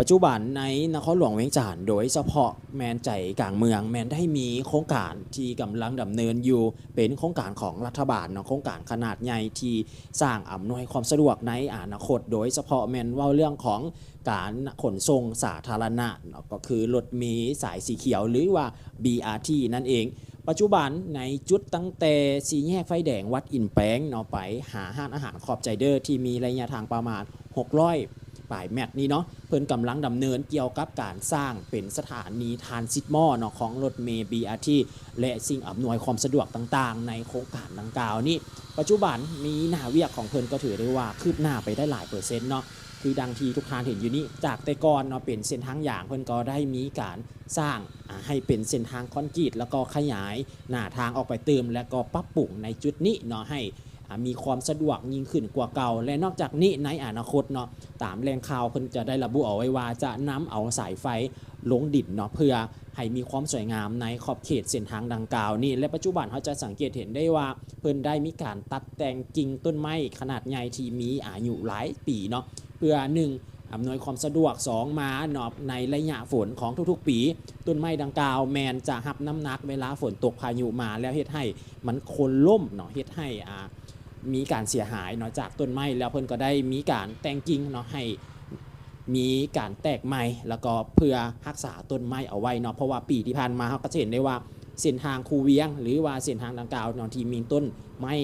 ปัจจุบันในนครหลวงเวียงจันทน์โดยเฉพาะแมนใจกลางเมืองแมนได้มีโครงการที่กำลังดำเนินอยู่เป็นโครงการของรัฐบาลเนาะโครงการขนาดใหญ่ที่สร้างอำนวยความสะดวกในอนาคตโดยเฉพาะแมนว่าเรื่องของการขนส่งสาธารณะเนาะก็คือรถเมล์สายสีเขียวหรือว่า BRT นั่นเองปัจจุบันในจุดตั้งแต่สี่แยกไฟแดงวัดอินแปงเนาะไปหาห้านอาหารขอบใจเดอร์ที่มีระยะทางประมาณ600 ปลายแมตนี้เนาะเพิ่นกำลังดำเนินเกี่ยวกับการสร้างเป็นสถานีทรานซิตมอเนาะของรถเมล์ BRT และสิ่งอำนวยความสะดวกต่างๆในโครงการดังกล่าวนี้ปัจจุบันมีหน้าเวียกของเพิ่นก็ถือได้ว่าคืบหน้าไปได้หลายเปอร์เซ็นต์เนาะคือดังที่ทุกท่านเห็นอยู่นี้จากแต่ก่อนเนาะเป็นเส้นทางอย่างเพิ่นก็ได้มีการสร้างให้เป็นเส้นทางคอนกรีตแล้วก็ขยายหน้าทางออกไปเติมและก็ปรับปรุงในจุดนี้เนาะให้มีความสะดวกยิ่งขึ้นกว่าเก่าและนอกจากนี้ในอนาคตเนาะตามแหล่งข่าวเพิ่นจะได้ระบุเอาไว้ว่าจะนำเอาสายไฟลงดินเนาะเพื่อให้มีความสวยงามในขอบเขตเส้นทางดังกล่าวนี่และปัจจุบันเขาจะสังเกตเห็นได้ว่าเพิ่นได้มีการตัดแต่งกิ่งต้นไม้ขนาดใหญ่ที่มีอายุหลายปีเนาะเพื่อ1อำนวยความสะดวก2มาเนาะในระยะฝนของทุกๆปีต้นไม้ดังกล่าวแมนจะรับน้ำหนักเวลาฝนตกพายุมาแล้วเฮ็ดให้มันโค่นล่มเนาะเฮ็ดให้มีการเสียหายเนาะจากต้นไม้แล้วเพิ่นก็ได้มีการแต่งกิ่งเนาะให้มีการแตกใหม่แล้วก็เพื่อรักษาต้นไม้เอาไว้เนาะเพราะว่าปีที่ผ่านมาเราก็เห็นได้ว่าเส้นทางคูเวียงหรือว่าเส้นทางดังกล่าวเนาะที่มีต้นไม้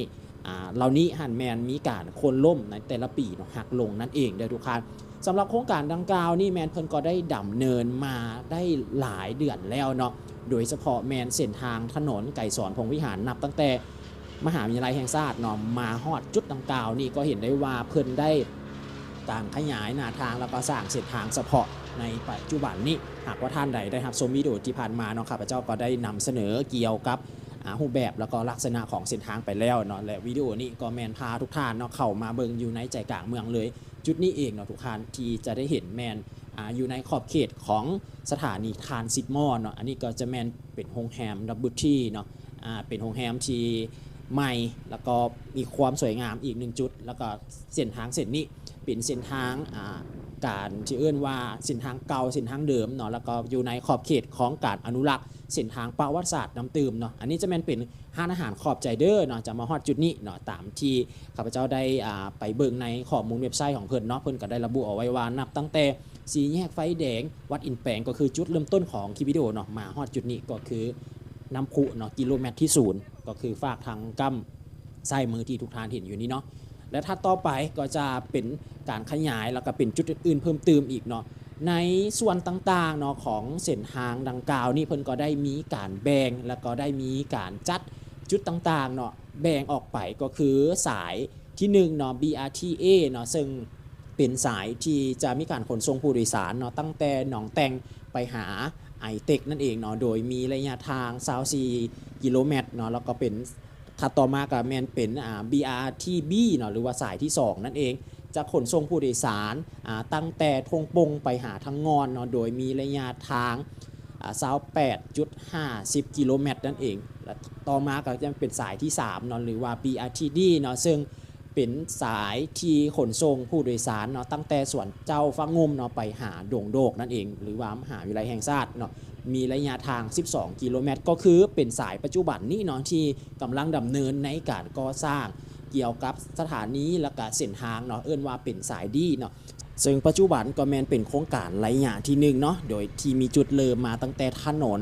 เหล่านี้หันแมนมีการโค่นล่มในแต่ละปีเนาะหักลงนั่นเองเด้อทุกท่านสำหรับโครงการดังกล่าวนี่แมนเพิ่นก็ได้ดำเนินมาได้หลายเดือนแล้วเนาะโดยเฉพาะแมนเส้นทางถนนไก่สอนพงวิหารนับตั้งแต่มหาวิทยาลัยแห่งชาติเนาะมาฮอดจุดดังกล่าวนี่ก็เห็นได้ว่าเพิ่นได้การขยายหน้าทางแล้วก็สร้างเส้นทางเฉพาะในปัจจุบันนี้หากว่าท่านใดได้รับชมวิดีโอที่ผ่านมาเนาะข้าพเจ้าก็ได้นำเสนอเกี่ยวกับรูปแบบแล้วก็ลักษณะของเส้นทางไปแล้วเนาะและวิดีโอนี้ก็แมนพาทุกท่านเนาะเข้ามาเบิ่งอยู่ในใจกลางเมืองเลยจุดนี้เองเนาะทุกท่านที่จะได้เห็นแมนอยู่ในขอบเขตของสถานีทรานซิตมอเนาะอันนี้ก็จะแมนเป็นโรงแรมดับเบิลทีเนาะเป็นโรงแรมที่ใหม่แล้วก็มีความสวยงามอีก1จุดแล้วก็เส้นทางเส้นนี้เป็นเส้นทางการที่เอื้นว่าเส้นทางเก่าเส้นทางเดิมเนาะแล้วก็อยู่ในขอบเขตของการอนุรักษ์เส้นทางประวัติศาสตร์น้ำตื่มเนาะอันนี้จะเป็นห้านอาหารขอบใจเด้อเนาะจะมาฮอดจุดนี้เนาะตามที่ข้าพเจ้าได้ไปเบิ่งในข้อมูลเว็บไซต์ของเพิ่นเนาะเพิ่นก็ได้ระบุเอาไว้ว่านับตั้งแต่สี่แยกไฟแดงวัดอินแปงก็คือจุดเริ่มต้นของคลิปวิดีโอเนาะมาฮอดจุดนี้ก็คือน้ำพุเนาะกิโลเมตรที่0ก็คือฝากทางกั้มไส้มือที่ทุกท่านเห็นอยู่นี้เนาะและถ้าต่อไปก็จะเป็นการขยายแล้วก็เป็นจุดอื่นๆเพิ่มเติมอีกเนาะในส่วนต่างๆเนาะของเส้นทางดังกล่าวนี่เพิ่นก็ได้มีการแบ่งแล้วก็ได้มีการจัดจุดต่างๆเนาะแบ่งออกไปก็คือสายที่1เนาะ BRTA เนาะซึ่งเป็นสายที่จะมีการขนส่งผู้โดยสารเนาะตั้งแต่หนองแตงไปหาไอเต็กนั่นเองเนาะโดยมีระยะทาง24กิโลเมตรเนาะแล้วก็เป็นถ้าต่อมาก็แมนเป็นBRTB เนาะหรือว่าสายที่2นั่นเองจะขนส่งผู้โดยสารตั้งแต่ทงปงไปหาทางงอนเนาะโดยมีระยะทาง28.50 กิโลเมตรนั่นเองและต่อมาก็จะเป็นสายที่3เนาะหรือว่า BRTD เนาะซึ่งเป็นสายที่ขนส่งผู้โดยสารเนาะตั้งแต่สวนเจ้าฟ้างมเนาะไปหาดงโดกนั่นเองหรือว่ามหาวิทยาลัยแห่งชาติเนาะมีระยะทาง12กิโลเมตรก็คือเป็นสายปัจจุบันนี้เนาะที่กำลังดำเนินในการก่อสร้างเกี่ยวกับสถานีและก็เส้นทางเนาะเอิ้นว่าเป็นสายดีเนาะซึ่งปัจจุบันก็แมนเป็นโครงการระยะที่1เนาะโดยที่มีจุดเริ่มมาตั้งแต่ถนน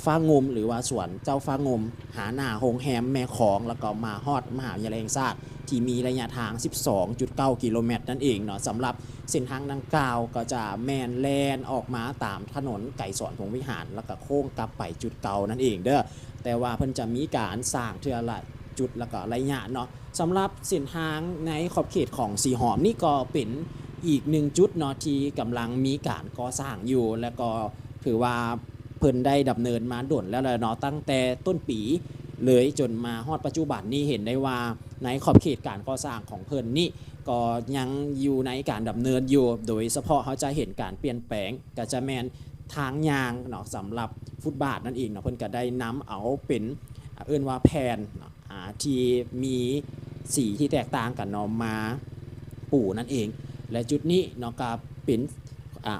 ฟ้างมหรือว่าสวนเจ้าฟ้างมหาหน้าโรงแรมแม่ของแล้วก็มาฮอดมหาวิทยาลัยแห่งชาติที่มีระยะทาง 12.9 กิโลเมตรนั่นเองเนาะสำหรับเส้นทางดังกล่าวก็จะแมนแลนออกมาตามถนนไก่สอนพงวิหารแล้วก็โค้งกลับไปจุดเก่านั่นเองเด้อแต่ว่าเพิ่นจะมีการสร้างเทื่อละจุดแล้วก็ระยะเนาะสำหรับเส้นทางในขอบเขตของสีหอมนี่ก็เป็นอีก1จุดเนาะที่กำลังมีการก่อสร้างอยู่และก็ถือว่าเพิ่นได้ดำเนินมาด่วนแล้วเนาะตั้งแต่ต้นปีเลยจนมาฮอดปัจจุบันนี้เห็นได้ว่าในขอบเขตการก่อสร้างของเพิ่นนี่ก็ยังอยู่ในการดำเนินอยู่โดยเฉพาะเขาจะเห็นการเปลี่ยนแปลงก็จะแมนทางยางเนาะสำหรับฟุตบาทนั่นเองเนาะเพิ่นก็ได้นำเอาเป็นเอิ้นว่าแผ่นที่มีสีที่แตกต่างกันเนาะมาปูนั่นเองและจุดนี้เนาะก็เป็น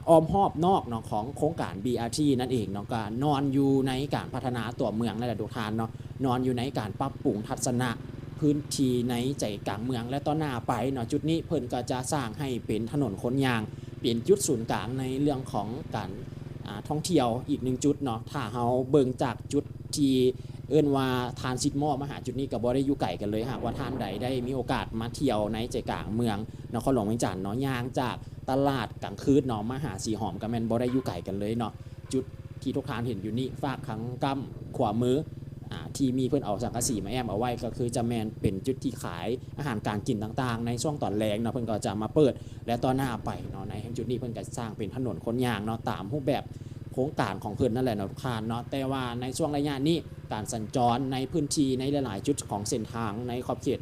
อ้อมหอบนอกเนาะของโครงการ BRT นั่นเองเนาะก็นอนอยู่ในการพัฒนาตัวเมืองนั่นแหละทุกท่านเนาะนอนอยู่ในการปรับปรุงทัศนะพื้นที่ในใจกลางเมืองและต่อหน้าไปเนาะจุดนี้เพิ่นก็จะสร้างให้เป็นถนนคนยางเปลี่ยนจุดศูนย์กลางในเรื่องของการท่องเที่ยวอีกหนึ่งจุดเนาะถ้าเฮาเบิ่งจากจุดที่เอิ้นว่าทานซิดมอมาหาจุดนี้ก็บ่ได้อยู่ไกลกันเลยหากว่าท่านใดได้มีโอกาสมาเที่ยวในใจกลางเมืองนครหลวงเวียงจันทน์เนาะย่างจากตลาดกลางคืนเนาะมาหาสีหอมก็แม่นบ่ได้อยู่ไกลกันเลยเนาะจุดที่ทุกท่านเห็นอยู่นี่ฝากขังกำขวามือที่มีเพื่อนเอาสังกะสีมาแอมเอาไว้ก็คือจะแมนเป็นจุดที่ขายอาหารการกินต่างๆในช่วงตอนแรงเนาะเพื่อนก็จะมาเปิดและต่อหน้าไปเนาะในจุดนี้เพื่อนก็สร้างเป็นถนนคนยางเนาะตามรูปแบบโครงการของเพื่อนนั่นแหละเนาะทุกท่านเนาะแต่ว่าในช่วงระยะนี้การสัญจรในพื้นที่ในหลายๆจุดของเส้นทางในขอบเขต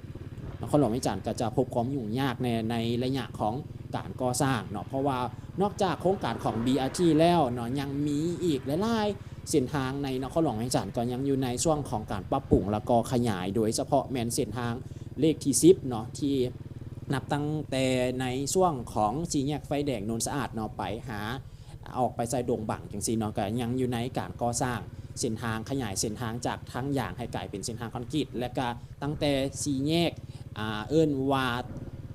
นครหลวงเวียงจันทน์ก็จะพบความยุ่งยากในระยะของการก่อสร้างเนาะเพราะว่านอกจากโครงการของ BRT แล้วเนาะยังมีอีกหลายๆเส้นทางในนครหลวงเวียงจันทน์ก็ยังอยู่ในช่วงของการปรับปรุงและก็ขยายโดยเฉพาะแมนเส้นทางเลขที่10เนาะที่นับตั้งแต่ในช่วงของสี่แยกไฟแดงโนนสะอาดเนาะไปหาออกไปใส่ดงบังจังซี่เนาะก็ยังอยู่ในการก่อสร้างเส้นทางขยายเส้นทางจากทางยางให้กลายเป็นเส้นทางคอนกรีตและก็ตั้งแต่สี่แยกเอิ้นว่า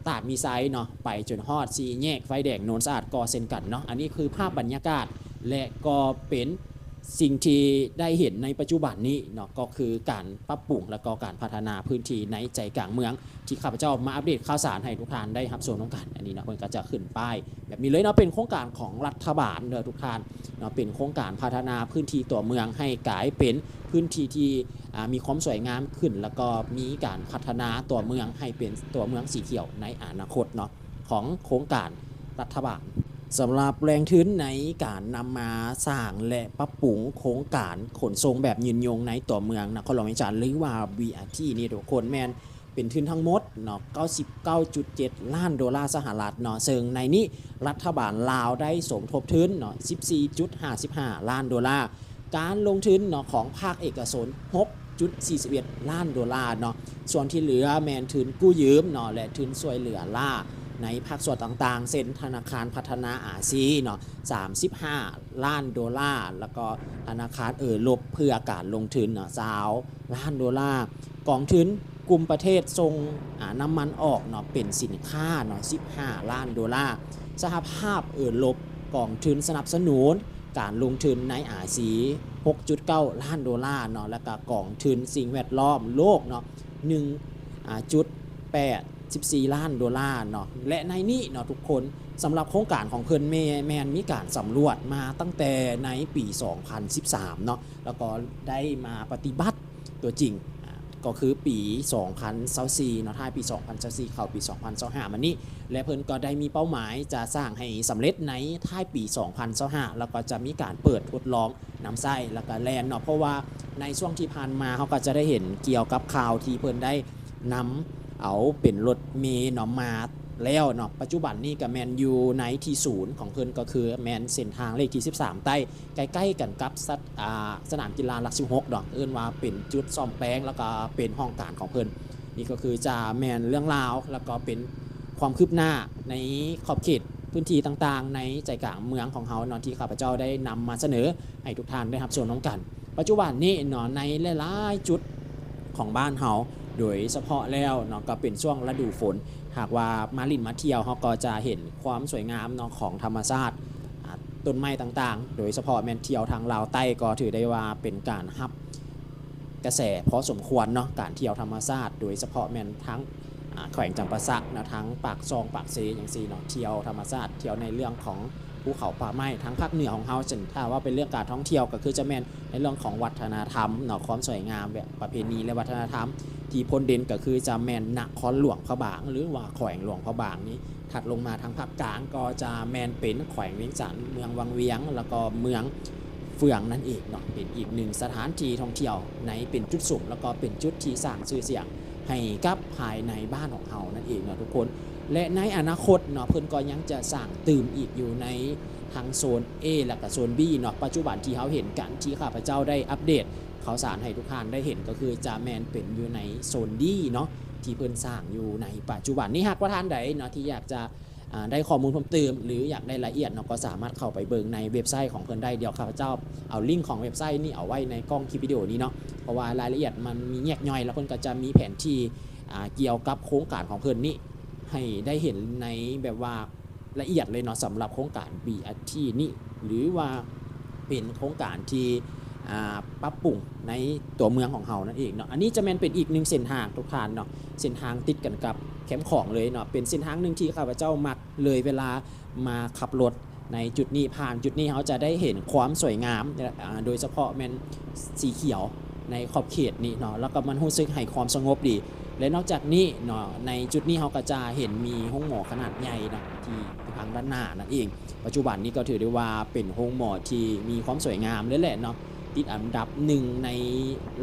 ตาดมีไซเนาะไปจนฮอดสี่แยกไฟแดงโนนสะอาดก่อเส้นกันเนาะอันนี้คือภาพบรรยากาศและก็เป็นสิ่งที่ได้เห็นในปัจจุบันนี้เนาะก็คือการปรับปรุงและก็การพัฒนาพื้นที่ในใจกลางเมืองที่ข้าพเจ้ามาอัปเดตข่าวสารให้ทุกท่านได้รับชมน้องกันอันนี้เนาะเพิ่นก็จะขึ้นป้ายแบบนี้เลยเนาะเป็นโครงการของรัฐบาลเด้อทุกท่านเนาะเป็นโครงการพัฒนาพื้นที่ตัวเมืองให้กลายเป็นพื้นที่ที่มีความสวยงามขึ้นแล้วก็มีการพัฒนาตัวเมืองให้เป็นตัวเมืองสีเขียวในอนาคตเนาะของโครงการรัฐบาลสำหรับแรงทุนในการนำมาสร้างและปรับปรุงโครงการขนส่งแบบยืนยงในตัวเมืองนครหลวงเวียงจันทน์หรือว่า BRT นี่ทุกคนแมนเป็นทุนทั้งหมดเนาะ 99.7 ล้านดอลลาร์สหรัฐเนาะซึ่งในนี้รัฐบาลลาวได้สมทบทุนเนาะ 14.55 ล้านดอลลาร์การลงทุนเนาะของภาคเอกชน 6.41 ล้านดอลลาร์เนาะส่วนที่เหลือแมนทุนกู้ยืมเนาะและทุนช่วยเหลือล่าในภาคส่วนต่างๆเช่นธนาคารพัฒนาอาเซียนเนาะ35 ล้านดอลลาร์แล้วก็ธนาคารลบเพื่อการลงทุนเนาะ20 ล้านดอลลาร์กองทุนกลุ่มประเทศส่งน้ำมันออกเนาะเป็นสินค้าเนาะ15 ล้านดอลลาร์สหภาพลบกองทุนสนับสนุนการลงทุนในอาเซียน 6.9 ล้านดอลลาร์เนาะแล้วก็กองทุนสิ่งแวดล้อมโลกเนาะ1.14 ล้านดอลลาร์เนาะและในนี้เนาะทุกคนสำหรับโครงการของเพิ่นแมนมีการสำรวจมาตั้งแต่ในปี 2013 เนาะแล้วก็ได้มาปฏิบัติตัวจริงก็คือปี 2024 เนาะท้ายปี 2024 เข้าปี 2025 มานี้และเพิ่นก็ได้มีเป้าหมายจะสร้างให้สำเร็จในท้ายปี 2025 แล้วก็จะมีการเปิดทดลองน้ำไส้แล้วก็แลนเนาะเพราะว่าในช่วงที่ผ่านมาเขาก็จะได้เห็นเกี่ยวกับข่าวที่เพิ่นได้นำเอาเป็นรถเมล์เนาะมาแล้วเนาะปัจจุบันนี้ก็แมนอยู่ในที่ศูนย์ของเพิ่นก็คือแมนเส้นทางเลขที่13ใกล้ๆกันกับสนามกีฬาหลัก16เนาะเอิ้นว่าเป็นจุดซ่อมแปลงแล้วก็เป็นห้องการของเพิ่นนี่ก็คือจะแมนเรื่องราวแล้วก็เป็นความคืบหน้าในขอบเขตพื้นที่ต่างๆในใจกลางเมืองของเฮาเนาะที่ข้าพเจ้าได้นำมาเสนอให้ทุกท่านได้รับชมน้องกันปัจจุบันนี้เนาะในหลายๆจุดของบ้านเฮาโดยเฉพาะแล้วเนาะก็เป็นช่วงฤดูฝนหากว่ามาลินมาเที่ยวเขาก็จะเห็นความสวยงามเนาะของธรรมชาติต้นไม้ต่างๆโดยเฉพาะแมนเที่ยวทางลาวใต้ก็ถือได้ว่าเป็นการฮับกระแสพอสมควรเนาะการเที่ยวธรรมชาติโดยเฉพาะแมนทั้งแขวงจำปาสักนะทั้งปากซองปากเซอย่างซีเนาะเที่ยวธรรมชาติเที่ยวในเรื่องของภูเขาป่าไม้ทั้งภาคเหนือของเฮาซึ่งถ้าว่าเป็นเรื่องการท่องเที่ยวก็คือจะแมนในเรื่องของวัฒนธรรมเนาะความสวยงามแบบประเพณีและวัฒนธรรมที่พ้นเด่นก็คือจะแมนนครหลวงพระบางหรือว่าแขวงหลวงพระบางนี้ถัดลงมาทางภาคกลางก็จะแมนเป็นแขวงเวียงจันทน์เมืองวังเวียงแล้วก็เมืองเฟืองนั่นเองเนาะเป็นอีกหนึ่งสถานที่ท่องเที่ยวในเป็นจุดสูงแล้วก็เป็นจุดที่สร้างชื่อเสียงให้กับภายในบ้านของเฮานั่นเองเนาะทุกคนและในอนาคตเนาะเพิ่นก็ยังจะสร้างตื่มอีกอยู่ในทางโซน A และก็โซน B เนาะปัจจุบันที่เฮาเห็นกันที่ข้าพเจ้าได้อัปเดตข่าวสารให้ทุกท่านได้เห็นก็คือจะแมนเป็นอยู่ในโซน D เนาะที่เพิ่นสร้างอยู่ในปัจจุบันนี้หากว่าท่านใดเนาะที่อยากจะ ได้ข้อมูลเพิ่มเติมหรืออยากได้รายละเอียดเนาะก็สามารถเข้าไปเบิ่งในเว็บไซต์ของเพิ่นได้เดี๋ยวข้าพเจ้าเอาลิงก์ของเว็บไซต์นี่เอาไว้ในกล้องคลิปวิดีโอนี้เนาะเพราะว่ารายละเอียดมันมีแยกย่อยแล้วเพิ่นก็จะมีแผนที่เกี่ยวกับโครงการของเพิ่นนี่ให้ได้เห็นในแบบว่าละเอียดเลยเนาะสำหรับโครงการ BRT นี่หรือว่าเป็นโครงการที่ปรับปรุงในตัวเมืองของเรานั่นเองเนาะอันนี้จะเป็นอีกหนึ่งเส้นทางทุกท่านเนาะเส้นทางติดกันกับแคมป์ของเลยเนาะเป็นเส้นทางหนึ่งที่ข้าพเจ้ามักเลยเวลามาขับรถในจุดนี้ผ่านจุดนี้เขาจะได้เห็นความสวยงามโดยเฉพาะแมนสีเขียวในขอบเขตนี้เนาะแล้วก็มันรู้สึกให้ความสงบดีและนอกจากนี้เนาะในจุดนี้เขาก็จะเห็นมีห้องหมอขนาดใหญ่เนาะที่ทางด้านหน้านั่นเองปัจจุบันนี้ก็ถือได้ว่าเป็นห้องหมอที่มีความสวยงามเลยแหละเนาะติดอันดับหนึ่งใน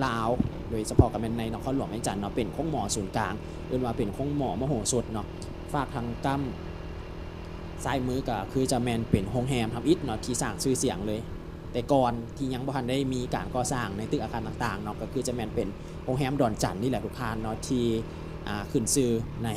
ลาวโดยเฉพาะกับในนครหลวงแม่จันทน์เนาะเป็นห้องหมอศูนย์กลางเรียกว่าเป็นห้องหมอมโหสถเนาะฝากทางกั้มซ้ายมือก็คือจะแมนเป็นโรงแรมทำอิฐเนาะที่สร้างชื่อเสียงเลยแต่ก่อนที่ยังบ่ทันได้มีการก่อสร้างในตึกอาคารต่างๆเนาะก็คือจะแมนเป็นโรงแรมดอนจันทน์นี่แหละทุกท่านเนาะที่ขึ้นชื่อใน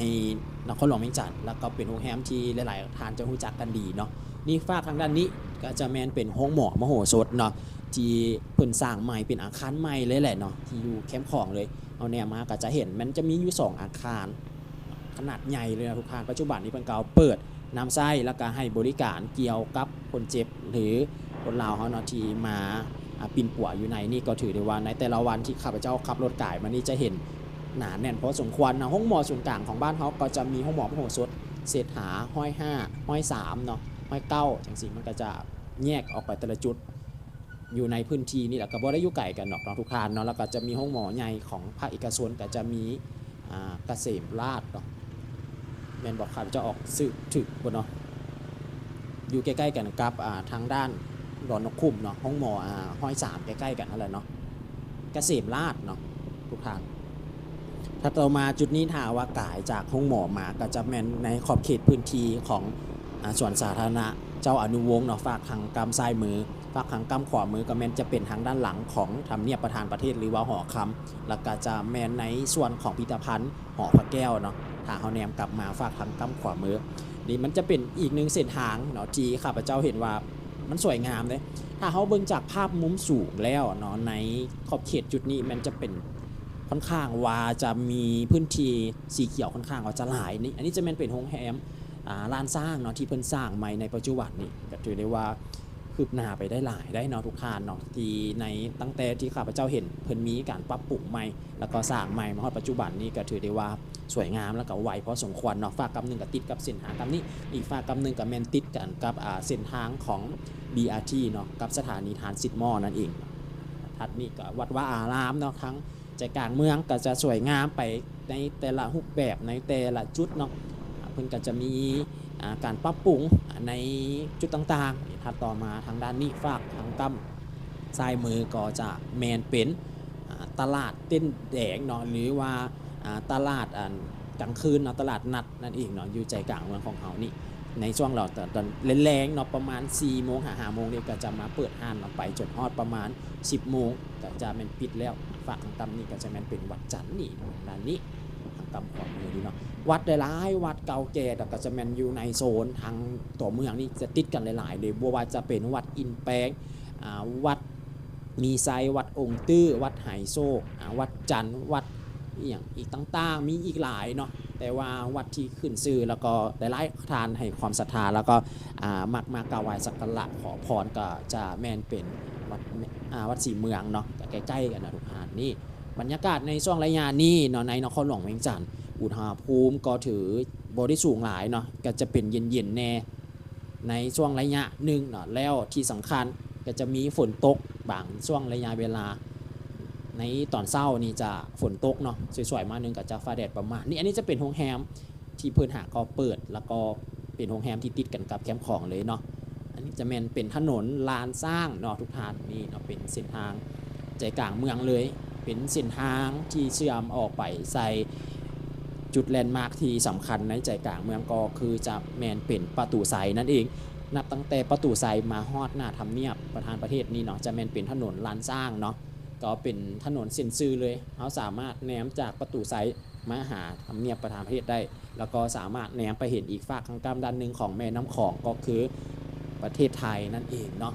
นครหลวงแม่จันทน์แล้วก็เป็นโรงแรมที่หลายๆท่านจะรู้จักกันดีเนาะนี่ฝากทางด้านนี้ก็จะแมนเป็นห้องหมอมโหสถเนาะที่เพิ่นสร้างใหม่เป็นอาคารใหม่เลยแหละเนาะที่อยู่แคมป์ของเลยเอาแนวมาก็จะเห็นมันจะมีอยู่2อาคารขนาดใหญ่เลยนะทุกท่านปัจจุบันนี้เพิ่นก็เปิดน้ำไส้แล้วก็ให้บริการเกี่ยวกับคนเจ็บหรือคนลาวเขาเนาะที่มาปิ่นป่วยอยู่ในนี่ก็ถือได้ว่าในแต่ละวันที่ข้าพเจ้าขับรถก่ายมานี่จะเห็นหนาแน่นพอสมควรนะห้องหมอศูนย์กลางของบ้านเขาก็จะมีห้องหมอพหลสดเศรษฐาห้อย5ห้อย3เนาะห้อย9จังซี่มันก็จะแยกออกไปแต่ละจุดอยู่ในพื้นที่นี่แหละก็บ่ได้อยู่ไกลกันเนาะทุกท่านเนาะแล้วก็จะมีห้องหมอใหญ่ของภาคเอกชนก็จะมีเกษมราษฎร์เนาะแม่นบอกข้าพเจ้าออกสื่อถึกบ่เนาะอยู่ใกล้ๆกันกับทางด้านดอนนกคุ้มเนาะห้องหมอห้อย3ใกล้ๆกันนั่นแหละเนาะเกษมราษฎร์เนาะทุกท่านถ้าเรามาจุดนี้ถ้าว่ากายจากห้องหมอมาก็จะแม่นในขอบเขตพื้นที่ของสวนสาธารณะเจ้าอนุวงศ์เนาะฝากทางกำซ้ายมือฝากทางกำขวามือก็แม่นจะเป็นทางด้านหลังของทำเนียบประธานประเทศหรือว่าหอคำแล้วก็จะแม่นในส่วนของพิพิธภัณฑ์หอพระแก้วเนาะถ้าเขาแนมกลับมาฝากทางกำขวามือนี่มันจะเป็นอีกหนึ่งเส้นทางเนาะที่ข้าพเจ้าเห็นว่ามันสวยงามเลยถ้าเขาเบิ่งจากภาพมุมสูงแล้วเนาะในขอบเขตจุดนี้มันจะเป็นค่อนข้างว่าจะมีพื้นที่สีเขียวค่อนข้างว่าจะหลายนี่อันนี้จะเป็นโรงแรมลานสร้างเนาะที่เพิ่นสร้างใหม่ในปัจจุบันนี่ก็ถือได้ว่าคืบหน้าไปได้หลายได้เนาะทุกท่านเนาะที่ในตั้งแต่ที่ข้าพเจ้าเห็นเพิ่นมีการปรับปรุงใหม่แล้วก็สร้างใหม่มาฮอดปัจจุบันนี้ก็ถือได้ว่าสวยงามแล้วก็ไวพอสมควรเนาะฝากกำนึงกับติดกับเส้นทางกำนี้อีกฝากกำนึงกับแมนติดกันกับเส้นทางของ BRT เนาะกับสถานีทานซิดมอนั่นเองถัดนี้ก็วัดว่าอารามเนาะทั้งใจกลางเมืองก็จะสวยงามไปในแต่ละรูปแบบในแต่ละจุดเนาะเพิ่นก็จะมีการปรับปรุงในจุดต่างๆถัดต่อมาทางด้านนี้ฝากทางกำซ้ายมือก็จะแมนเป็นตลาดเต้นแดงเนาะหรือว่าตลาดกลางคืนเนาะตลาดนัดนั่นเองเนาะอยู่ใจกลางเมืองของเขานี่ในช่วงเราตอนแรงๆเนาะประมาณ4โมง5โมงเนี่ยก็จะมาเปิดห้านเนาะไปจนฮอดประมาณ10โมงก็จะแม่นปิดแล้วฝากทางกำนี่ก็จะแม่นเป็นวัดจันทร์นี่ด้านนี้ทางกำขวามือดีเนาะวัดหลายวัดเก่าแก่แต่ก็จะแม่นอยู่ในโซนทางตัวเมืองนี่จะติดกันหลายๆเลยบ่ว่าจะเป็นวัดอินแปงวัดมีไซวัดองค์ตื้อวัดไหโซกวัดจันทร์วัดอย่างอีกต่างๆมีอีกหลายเนาะแต่ว่าวัดที่ขึ้นชื่อแล้วก็หลายๆทานให้ความศรัทธาแล้วก็มักมากราบไหว้สักการะขอพรก็จะแม่นเป็นวัดศรีเมืองเนาะใกล้ๆกันนะทุกท่านนี่บรรยากาศในช่วงระยะนี้เนาะในนครหลวงเวียงจันทน์อุณหภูมิก็ถือบ่ได้สูงหลายเนาะก็จะเป็นเย็นๆแน่ในช่วงระยะหนึ่งเนาะแล้วที่สำคัญก็จะมีฝนตกบางช่วงระยะเวลาในตอนเช้านี่จะฝนตกเนาะสวยๆมานึงก็จะฟ้าแดดประมาณนี้อันนี้จะเป็นโรงแรมที่เพิ่นหาก็เปิดแล้วก็เป็นโรงแรมที่ติดกันกับแคมป์ของเลยเนาะอันนี้จะเป็นถนนลานสร้างเนาะทุกท่านนี่เนาะเป็นเส้นทางใจกลางเมืองเลยเป็นเส้นทางที่เชื่อมออกไปใส่จุดแลนด์มาร์คที่สำคัญในใจกลางเมืองก็คือจะเป็นประตูไซนั่นเองนับตั้งแต่ประตูไซมาฮอดหน้าทำเนียบประธานประเทศนี่เนาะจะเป็นถนนลานสร้างเนาะก็เป็นถนนเส้นซื่อเลยเขาสามารถแนมจากประตูไซมาหาทำเนียบประธานประเทศได้ แล้วก็สามารถแนมไปเห็นอีกฝากทางด้านหนึ่งของแม่น้ำของก็คือประเทศไทยนั่นเองเนาะ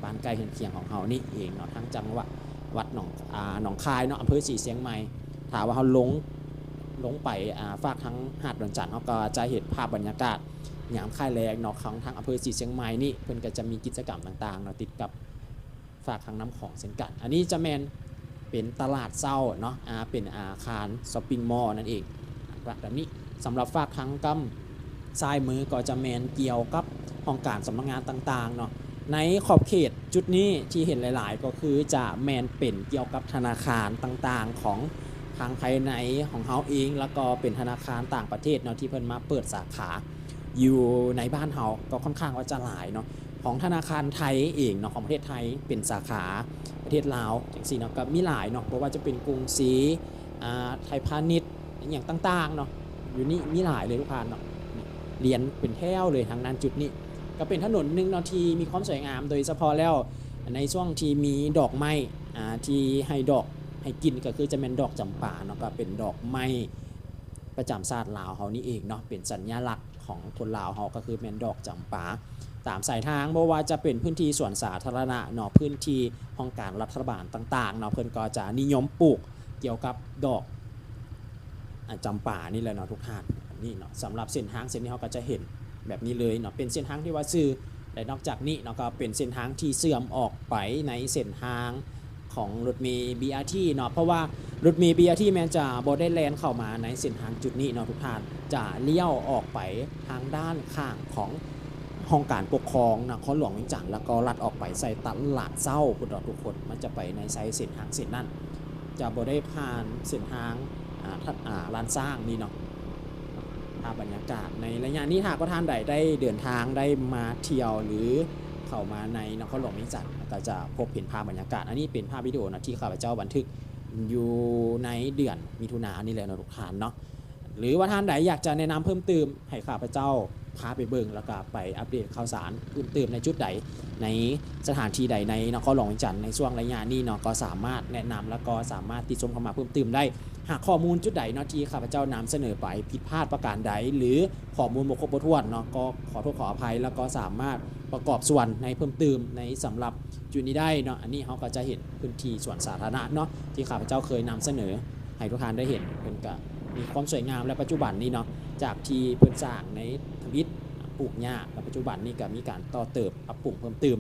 บ้านใกล้เคียงของเรานี่เองเนาะทั้งจังหวัดหนองคายเนาะอำเภอสีเชียงใหม่ถามว่าเขาลงไปฝากทั้งหาดดอนจันทร์เขาก็จะเห็นภาพบรรยากาศยามค่ายแรงเนาะของทางอำเภอสีเชียงใหม่นี่เพิ่นก็จะมีกิจกรรมต่างๆเนาะติดกับฝากทางน้ำของเช่นกันอันนี้จะแมนเป็นตลาดเศร้าเนาะเป็นอาคารช้อปปิ้งมอลล์นั่นเองแบบนี้สำหรับฝากทางกำซ้ายมือก็จะแมนเกี่ยวกับห้องการสำนักงานต่างๆเนาะในขอบเขตจุดนี้ที่เห็นหลายๆก็คือจะแมนเป็นเกี่ยวกับธนาคารต่างๆของทางภายในของเฮาเองแล้วก็เป็นธนาคารต่างประเทศเนาะที่เพิ่นมาเปิดสาขาอยู่ในบ้านเฮาก็ค่อนข้างว่าจะหลายเนาะของธนาคารไทยเองเนาะของประเทศไทยเป็นสาขาประเทศลาวจังซี่เนาะก็มีหลายเนาะเพราะว่าจะเป็นกรุงศรีไทยพาณิชย์อย่างต่างๆเนาะอยู่นี่มีหลายเลยทุกท่านเนาะเรียนเป็นแถวเลยทางนั้นจุดนี้ก็เป็นถนนหนึ่งเนาะที่มีความสวยงามโดยเฉพาะแล้วในช่วงที่มีดอกไม้ที่ให้ดอกให้กินก็คือจะเป็นดอกจำปาเนาะก็เป็นดอกไม้ประจำชาติลาวเฮานี่เองเนาะเป็นสัญลักษณ์ของคนลาวเฮาก็คือเป็นดอกจำปาตามสายทางบ่ว่าจะเป็นพื้นที่สวนสาธารณะเนาะพื้นที่ห้องการรัฐบาลต่างๆเนาะเพิ่นก็จะนิยมปลูกเกี่ยวกับดอกจำปานี่แหละเนาะทุกท่านนี่เนาะสำหรับเส้นทางเส้นนี้เขาก็จะเห็นแบบนี้เลยเนาะเป็นเส้นทางที่ว่าซื่อและนอกจากนี้เนาะก็เป็นเส้นทางที่เสื่อมออกไปในเส้นทางของรถเมล์ BRT เนาะเพราะว่ารถเมล์ BRT แม้จะบ่ได้แล่นเข้ามาในเส้นทางจุดนี้เนาะทุกท่านจะเลี้ยวออกไปทางด้านข้างของห้องการปกครองนครหลวงเวียงจันทน์แล้วก็ลัดออกไปใส่ตลาดเศร้าพุทธทุกคนมันจะไปในไซเส้นทางเส้นนั้นจะบ่ได้ผ่านเส้นทางลานสร้างนี่เนาะภาพบรรยากาศในระยะนี้หากว่าท่านใดได้เดินทางได้มาเที่ยวหรือเข้ามาในนครหลวงเวียงจันทน์ก็จะพบเห็นภาพบรรยากาศอันนี้เป็นภาพวิดีโอนะที่ข้าพเจ้าบันทึกอยู่ในเดือนมิถุนายนนี่แหละนะทุกท่านเนาะหรือว่าท่านใดอยากจะแนะนำเพิ่มเติมให้ข้าพเจ้าพาไปเบิ่งแล้วก็ไปอัปเดตข่าวสารเพิ่มเติมในจุดใดในสถานที่ใดในนครหลวงเวียงจันทน์ในช่วงระยะนี้เนาะก็สามารถแนะนำแล้วก็สามารถติชมเข้ามาเพิ่มเติมได้หากข้อมูลจุดใดเนาะที่ข้าพเจ้านำเสนอไปผิดพลาดประการใดหรือข้อมูลบ่ครบบ่ถ้วนเนาะก็ขอโทษขออภัยแล้วก็สามารถประกอบส่วนในเพิ่มเติมในสำหรับจุดนี้ได้เนาะอันนี้เขาก็จะเห็นพื้นที่ส่วนสาธารณะเนาะที่ข้าพเจ้าเคยนำเสนอให้ทุกท่านได้เห็นเป็นก็มีความสวยงามและปัจจุบันนี้เนาะจากที่เพิ่นสร้างในทวิตปลูกหญ้าและปัจจุบันนี้ก็มีการต่อเติมปรับปรุงเพิ่มเติม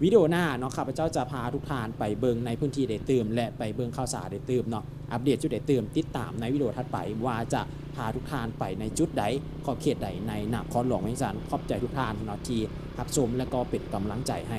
วิดีโอหน้าเนาะข้าพเจ้าจะพาทุกท่านไปเบิ่งในพื้นที่ได้เติมและไปเบิ่งข่าวสารได้เติมเนาะอัปเดตจุดได้เติมติดตามในวิดีโอถัดไปว่าจะพาทุกท่านไปในจุดใดขอบเขตใดในนครหลวงเวียงจันทน์ขอบใจทุกท่านเนาะที่รับชมและก็เป็นกำลังใจให้